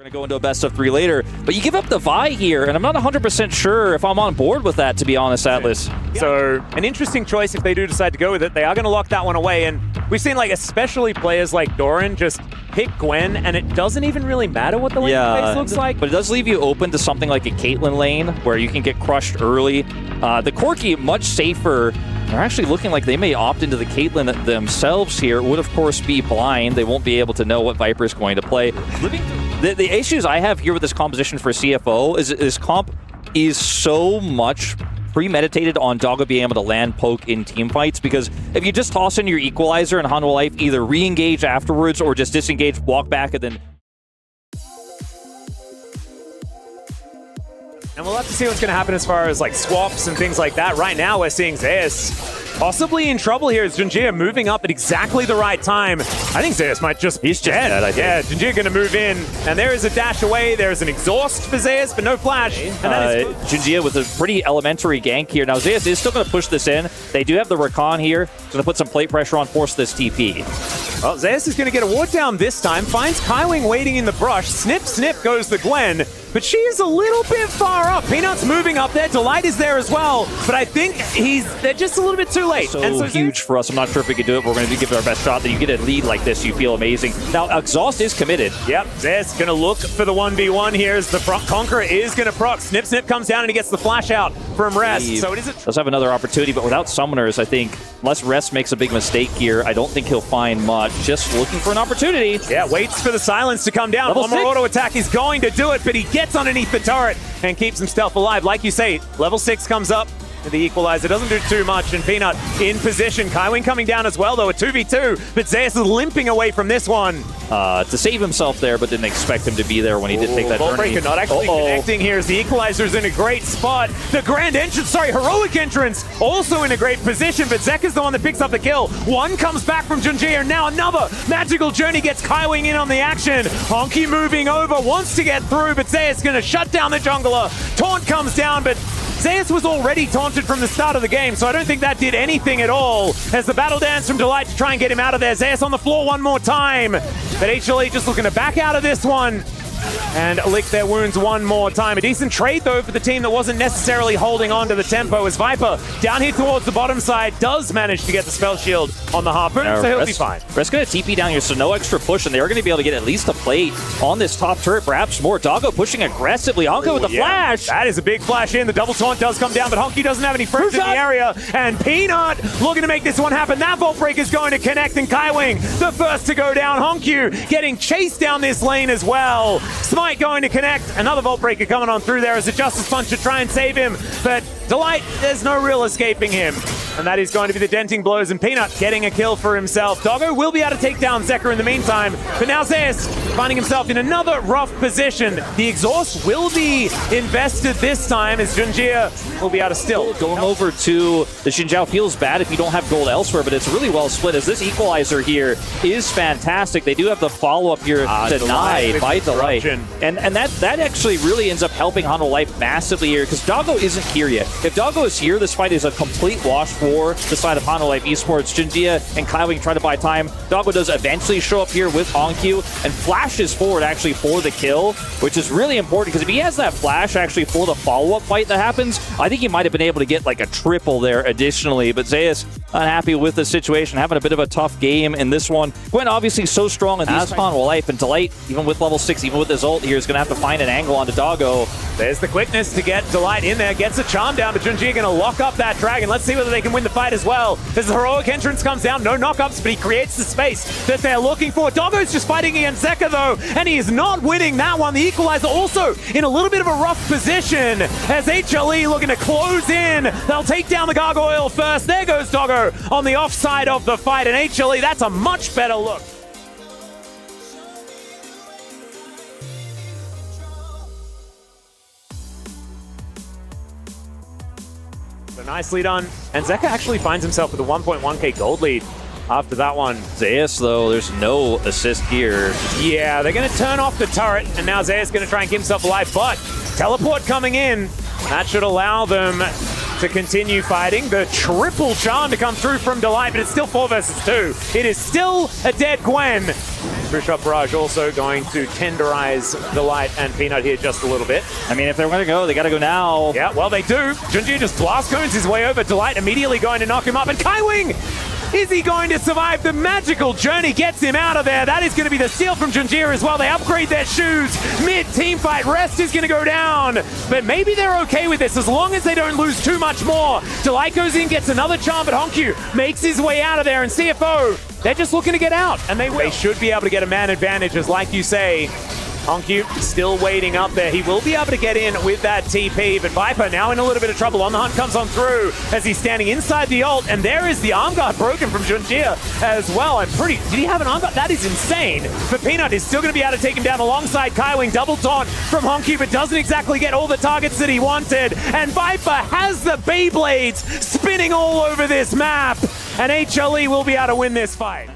Going to go into a best of 3 later, but you give up the Vi here, and I'm not 100% sure if I'm on board with that, to be honest, Atlas. So an interesting choice if they do decide to go with it. They are going to lock that one away, and we've seen like especially players like Doran just pick Gwen, and it doesn't even really matter what the lane phase looks like. But it does leave you open to something like a Caitlyn lane where you can get crushed early. The Corki, much safer. They're actually looking like they may opt into the Caitlyn themselves here. It would, of course, be blind. They won't be able to know what Viper's going to play. The issues I have here with this composition for CFO is this comp is so much premeditated on Doggo being able to land poke in team fights, because if you just toss in your equalizer and Hanwha Life either re-engage afterwards or just disengage, walk back, and then... And we'll have to see what's going to happen as far as like swaps and things like that. Right now, we're seeing Zeus possibly in trouble here as Junjia moving up at exactly the right time. I think Zeus might just be dead. Yeah, Junjia going to move in, and there is a dash away. There's an exhaust for Zeus, but no flash. And that is Junjia with a pretty elementary gank here. Now, Zeus is still going to push this in. They do have the Rakan here. Going to put some plate pressure on, force this TP. Well, Zeus is going to get a ward down this time. Finds Kaiwing waiting in the brush. Snip, snip goes the Gwen. But she is a little bit far up. Peanut's moving up there. Delight is there as well. But I think they're just a little bit too late. So huge for us. I'm not sure if we can do it, but we're going to give it our best shot. That you get a lead like this, you feel amazing. Now, Exhaust is committed. Yep, Zeus going to look for the 1v1 here as the Conqueror is going to proc. Snip, snip comes down and he gets the flash out from Rest. So it is does have another opportunity, but without Summoners, I think, unless Rest makes a big mistake here, I don't think he'll find much. Just looking for an opportunity. Yeah, waits for the silence to come down. One more auto attack is going to do it, but he gets underneath the turret and keeps himself alive. Like you say, level 6 comes up. The equalizer doesn't do too much, and Peanut in position. Kaiwing coming down as well, though, a 2v2, but Zeus is limping away from this one. To save himself there, but didn't expect him to be there when he did take that journey. Breaker not actually connecting here as the equalizer's in a great spot. The grand entrance, heroic entrance, also in a great position, but Zeka's the one that picks up the kill. One comes back from Junjia, and now another magical journey gets Kaiwing in on the action. Honky moving over, wants to get through, but Zeus going to shut down the jungler. Taunt comes down, but Zeus was already taunted from the start of the game, so I don't think that did anything at all. As the battle dance from Delight to try and get him out of there. Zeus on the floor one more time. But HLE just looking to back out of this one and lick their wounds one more time. A decent trade, though, for the team that wasn't necessarily holding on to the tempo, as Viper, down here towards the bottom side, does manage to get the spell shield on the Harpoon, so he'll be fine. Rest's going to TP down here, so no extra push, and they are going to be able to get at least a plate on this top turret, perhaps more. Doggo pushing aggressively. Honka with the flash. That is a big flash in. The double taunt does come down, but Honky doesn't have any friends in the area, and Peanut looking to make this one happen. That Vault Breaker is going to connect, and Kaiwing, the first to go down. Honky getting chased down this lane as well. Smite going to connect. Another Vault Breaker coming on through there as a Justice Punch to try and save him. But Delight, there's no real escaping him. And that is going to be the denting blows, and Peanut getting a kill for himself. Doggo will be able to take down Zeka in the meantime. But now Zeus finding himself in another rough position. The exhaust will be invested this time as Junjia will be able to still. Going over to the Xin Zhao feels bad if you don't have gold elsewhere, but it's really well split as this equalizer here is fantastic. They do have the follow-up here denied by Delight. And that actually really ends up helping Hanwha Life massively here, because Doggo isn't here yet. If Doggo is here, this fight is a complete wash for the side of Hanwha Life Esports. Junjia and Kaiwing try to buy time. Doggo does eventually show up here with Honkyu and flashes forward actually for the kill, which is really important, because if he has that flash actually for the follow-up fight that happens, I think he might have been able to get like a triple there additionally. But Zeus unhappy with the situation, having a bit of a tough game in this one. Gwen obviously so strong in this Hanwha Life, and Delight, even with level 6, even with his ult here, is going to have to find an angle onto Doggo. There's the quickness to get Delight in there, gets a charm down, but Junjia going to lock up that dragon. Let's see whether they can win the fight as well. As the heroic entrance comes down, no knockups, but he creates the space that they're looking for. Doggo's just fighting against Zeka though, and he is not winning that one. The equalizer also in a little bit of a rough position as HLE looking to close in. They'll take down the gargoyle first. There goes Doggo on the offside of the fight, and HLE, that's a much better look. So nicely done. And Zeka actually finds himself with a 1.1k gold lead after that one. Zeus, though, there's no assist here. Yeah, they're going to turn off the turret, and now Zeus going to try and keep himself alive, but teleport coming in. That should allow them to continue fighting. The triple charm to come through from Delight, but it's still 4 versus 2. It is still a dead Gwen. True Barrage also going to tenderize Delight and Peanut here just a little bit. I mean, if they're going to go, they got to go now. Yeah, well, they do. Junji just blast cones his way over. Delight immediately going to knock him up. And Kaiwing! Is he going to survive? The magical journey gets him out of there. That is going to be the steal from Junjia as well. They upgrade their shoes mid-team fight. Rest is going to go down. But maybe they're okay with this as long as they don't lose too much more. Delight goes in, gets another charm, but Honkyu makes his way out of there. And CFO, they're just looking to get out. And they should be able to get a man advantage, as like you say, Honkyu still waiting up there. He will be able to get in with that TP, but Viper now in a little bit of trouble. On the Hunt comes on through as he's standing inside the ult, and there is the arm guard broken from Junjia as well. Did he have an arm guard? That is insane. But Peanut is still going to be able to take him down alongside Kaiwing. Double taunt from Honkyu, but doesn't exactly get all the targets that he wanted. And Viper has the Beyblades spinning all over this map, and HLE will be able to win this fight.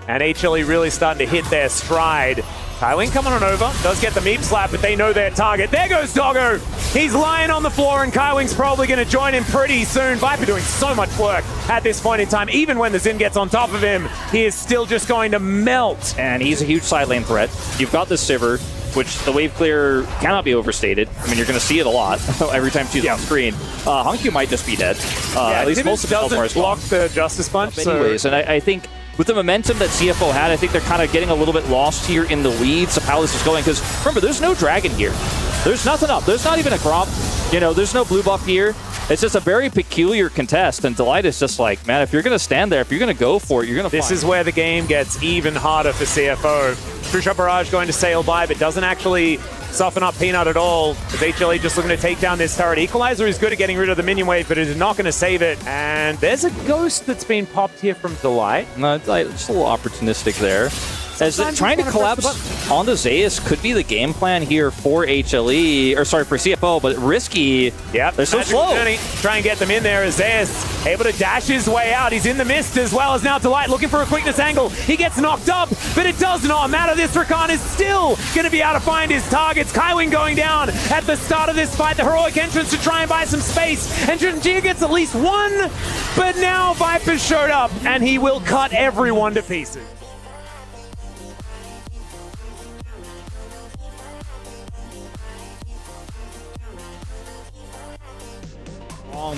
And HLE really starting to hit their stride. Kaiwing coming on over, does get the meep slap, but they know their target. There goes Doggo. He's lying on the floor, and Kaiwing's probably going to join him pretty soon. Viper doing so much work at this point in time. Even when the Xin gets on top of him, he is still just going to melt. And he's a huge side lane threat. You've got the Sivir, which the wave clear cannot be overstated. I mean, you're going to see it a lot every time she's on screen. Honkyu might just be dead. At least most of it doesn't block the Justice Punch. Anyways, and I think with the momentum that CFO had, I think they're kind of getting a little bit lost here in the weeds of how this is going. Because remember, there's no dragon here. There's nothing up. There's not even a crop. You know, there's no blue buff here. It's just a very peculiar contest. And Delight is just like, man, if you're going to stand there, if you're going to go for it, you're going to This is where the game gets even harder for CFO. True Barrage going to sail by, but doesn't actually soften up Peanut at all. As HLE just looking to take down this turret. Equalizer is good at getting rid of the minion wave, but it is not going to save it. And there's a ghost that's been popped here from Delight. No, it's a little opportunistic there. As trying to collapse onto Zeus could be the game plan here for HLE, or sorry, for CFO, but risky. Yep, they're so slow. Try and get them in there as Zeus able to dash his way out. He's in the mist as well as now Delight looking for a quickness angle. He gets knocked up, but it does not matter. This Rakan is still going to be able to find his targets. Kaiwing going down at the start of this fight. The heroic entrance to try and buy some space. And Junjia gets at least one, but now Viper's showed up and he will cut everyone to pieces.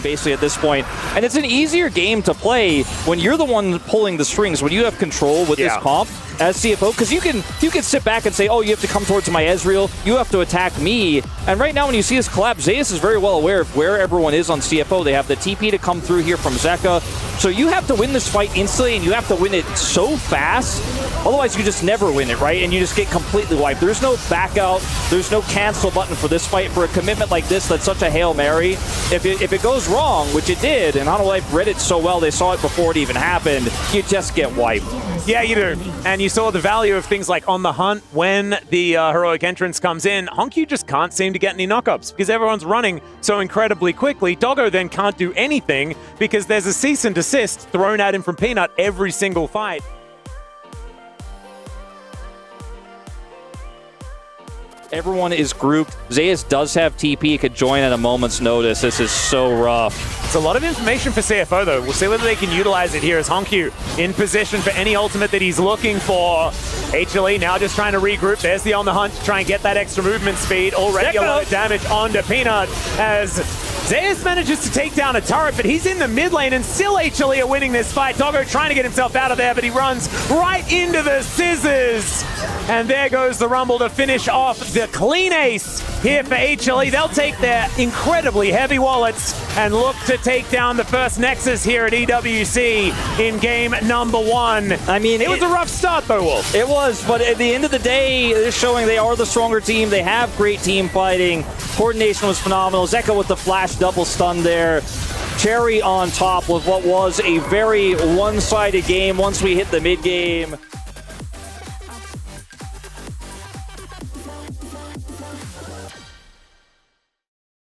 Basically at this point, and it's an easier game to play when you're the one pulling the strings, when you have control with this comp as CFO, because you can sit back and say, oh, you have to come towards my Ezreal, you have to attack me. And right now when you see this collapse, Zeus is very well aware of where everyone is on CFO. They have the TP to come through here from Zeka, so you have to win this fight instantly, and you have to win it so fast, otherwise you just never win it, right? And you just get completely wiped. There's no back out, there's no cancel button for this fight. For a commitment like this that's such a Hail Mary, if it goes wrong, which it did, and Life read it so well, they saw it before it even happened, you just get wiped. Yeah, you do. And you saw the value of things like on the hunt when the heroic entrance comes in. Honkyu just can't seem to get any knockups because everyone's running so incredibly quickly. Doggo then can't do anything because there's a cease and desist thrown at him from Peanut every single fight. Everyone is grouped. Zeus does have TP. He could join at a moment's notice. This is so rough. It's a lot of information for CFO, though. We'll see whether they can utilize it here as Honkyu in position for any ultimate that he's looking for. HLE now just trying to regroup. There's the on the hunt to try and get that extra movement speed. Already a lot of damage onto Peanut as Zeus manages to take down a turret, but he's in the mid lane and still HLE are winning this fight. Doggo trying to get himself out of there, but he runs right into the scissors. And there goes the Rumble to finish off the clean ace here for HLE. They'll take their incredibly heavy wallets and look to take down the first Nexus here at EWC in game number 1. I mean, it was a rough start though, Wolf. It was, but at the end of the day, they're showing they are the stronger team. They have great team fighting. Coordination was phenomenal. Zeka with the flash double stun there. Cherry on top with what was a very one-sided game once we hit the mid game.